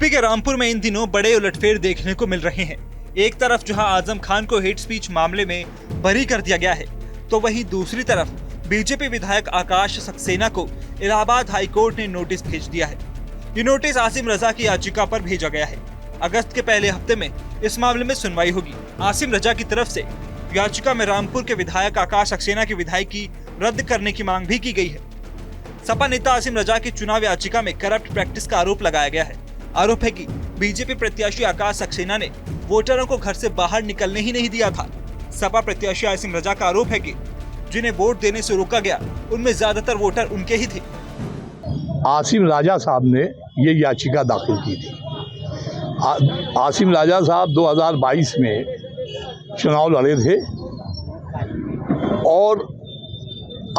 UP के रामपुर में इन दिनों बड़े उलटफेर देखने को मिल रहे हैं। एक तरफ जहां आजम खान को हेट स्पीच मामले में बरी कर दिया गया है, तो वहीं दूसरी तरफ बीजेपी विधायक आकाश सक्सेना को इलाहाबाद हाईकोर्ट ने नोटिस भेज दिया है। ये नोटिस आसिम रजा की याचिका पर भेजा गया है। अगस्त के पहले हफ्ते में इस मामले में सुनवाई होगी। आसिम रजा की तरफ से याचिका में रामपुर के विधायक आकाश सक्सेना की विधायकी रद्द करने की मांग भी की गई है। सपा नेता आसिम रजा की चुनाव याचिका में करप्ट प्रैक्टिस का आरोप लगाया गया है। आरोप है कि बीजेपी प्रत्याशी आकाश सक्सेना ने वोटरों को घर से बाहर निकलने ही नहीं दिया था। सपा प्रत्याशी आसिम रजा का आरोप है कि जिन्हें वोट देने से रोका गया, उनमें ज्यादातर वोटर उनके ही थे। आसिम राजा साहब ने ये याचिका दाखिल की थी। आसिम राजा साहब 2022 में चुनाव लड़े थे और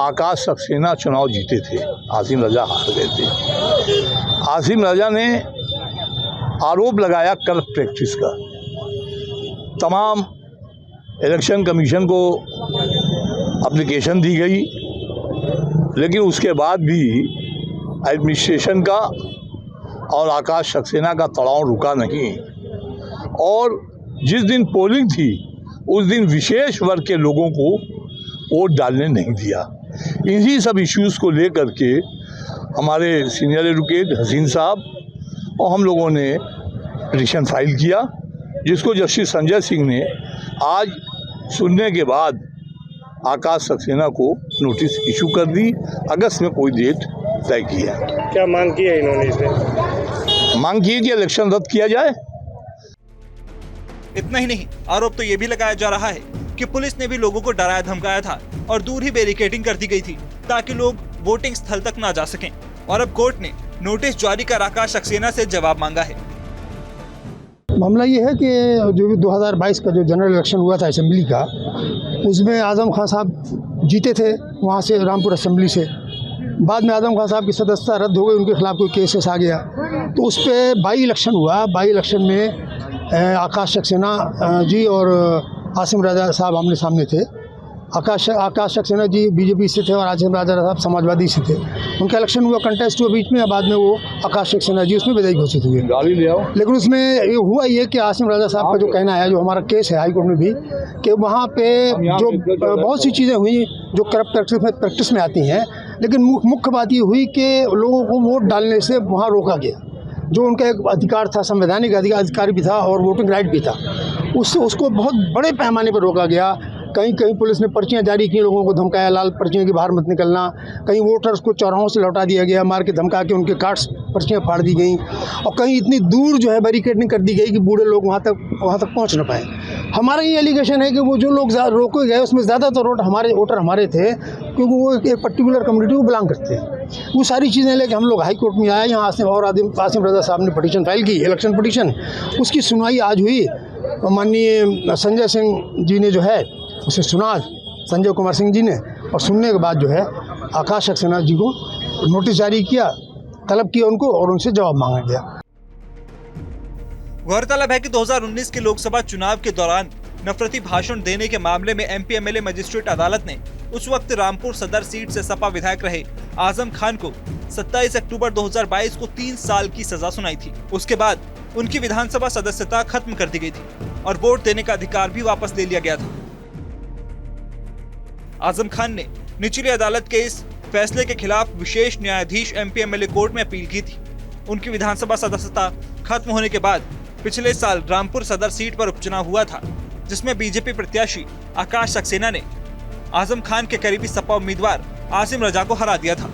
आकाश सक्सेना चुनाव जीते थे। आसिम रजा हार गए थे। आसिम रजा ने आरोप लगाया करप्ट प्रैक्टिस का। तमाम इलेक्शन कमीशन को एप्लीकेशन दी गई, लेकिन उसके बाद भी एडमिनिस्ट्रेशन का और आकाश सक्सेना का तड़ाव रुका नहीं। और जिस दिन पोलिंग थी उस दिन विशेष वर्ग के लोगों को वोट डालने नहीं दिया। इन्हीं सब इश्यूज़ को लेकर के हमारे सीनियर एडवोकेट हसीन साहब और हम लोगों ने पिटीशन फाइल किया, जिसको जस्टिस संजय सिंह ने आज सुनने के बाद आकाश सक्सेना को नोटिस इशू कर दी। अगस्त में कोई डेट तय किया। क्या मांग की है इन्होंने इसमें? मांग की है कि इलेक्शन रद्द किया जाए। इतना ही नहीं, आरोप तो ये भी लगाया जा रहा है कि पुलिस ने भी लोगों को डराया धमकाया था और दूर ही बैरिकेडिंग कर दी गई थी ताकि लोग वोटिंग स्थल तक ना जा सकें। और अब कोर्ट ने नोटिस जारी कर आकाश सक्सेना से जवाब मांगा है। मामला ये है कि जो भी 2022 का जो जनरल इलेक्शन हुआ था असेंबली का, उसमें आजम खान साहब जीते थे वहाँ से रामपुर असेंबली से। बाद में आजम खान साहब की सदस्यता रद्द हो गई, उनके खिलाफ कोई केसेस आ गया, तो उस पर बाई इलेक्शन हुआ। बाई इलेक्शन में आकाश सक्सेना जी और आसिम राजा साहब आमने सामने थे। आकाश सक्सेना जी बीजेपी से थे और आसिम राजा साहब समाजवादी से थे। उनका इलेक्शन हुआ, कंटेस्ट हुआ बीच में। बाद में वो आकाश सक्सेना जी उसमें विजयी घोषित हुए। गाली ले आओ। लेकिन उसमें ये हुआ ये कि आसिम राजा साहब का जो कहना है, जो हमारा केस है हाईकोर्ट में भी, कि वहाँ पे जो बहुत सी चीज़ें हुई जो करप्ट प्रैक्टिस में आती हैं, लेकिन मुख्य बात ये हुई कि लोगों को वोट डालने से वहाँ रोका गया। जो उनका एक अधिकार था, संवैधानिक अधिकार भी था और वोटिंग राइट भी था, उससे उसको बहुत बड़े पैमाने पर रोका गया। कहीं कहीं पुलिस ने पर्चियाँ जारी की, लोगों को धमकाया, लाल पर्चियों के बाहर मत निकलना। कहीं वोटर्स को चौराहों से लौटा दिया गया, मार के धमका के उनके कार्ड्स पर्चियाँ फाड़ दी गई। और कहीं इतनी दूर जो है बैरिकेडिंग कर दी गई कि बूढ़े लोग वहाँ तक पहुँच न पाए। हमारा ये एलिगेशन है कि वो जो लोग रोके गए उसमें ज़्यादातर वोटर हमारे थे, क्योंकि वो एक पर्टिकुलर कम्युनिटी को बिलोंग करते हैं। वो सारी चीज़ें लेके हम लोग हाई कोर्ट में आए। यहाँ आसिम रजा साहब ने पिटीशन फाइल की, इलेक्शन पिटीशन। उसकी सुनवाई आज हुई। माननीय संजय सिंह जी ने जो है उसे सुना, संजय कुमार सिंह जी ने, और सुनने के बाद जो है आकाश सक्सेना जी को नोटिस जारी किया, तलब किया उनको और उनसे जवाब मांगा गया। गौरतलब है कि 2019 के लोकसभा चुनाव के दौरान नफरती भाषण देने के मामले में एमपी एमएलए मजिस्ट्रेट अदालत ने उस वक्त रामपुर सदर सीट से सपा विधायक रहे आजम खान को 27 अक्टूबर 2022 को 3 साल की सजा सुनाई थी। उसके बाद उनकी विधानसभा सदस्यता खत्म कर दी गई थी और वोट देने का अधिकार भी वापस ले लिया गया था। आजम खान ने निचली अदालत के इस फैसले के खिलाफ विशेष न्यायाधीश एमपी एमएलए कोर्ट में अपील की थी। उनकी विधानसभा सदस्यता खत्म होने के बाद पिछले साल रामपुर सदर सीट पर उपचुनाव हुआ था, जिसमें बीजेपी प्रत्याशी आकाश सक्सेना ने आजम खान के करीबी सपा उम्मीदवार आसिम रजा को हरा दिया था।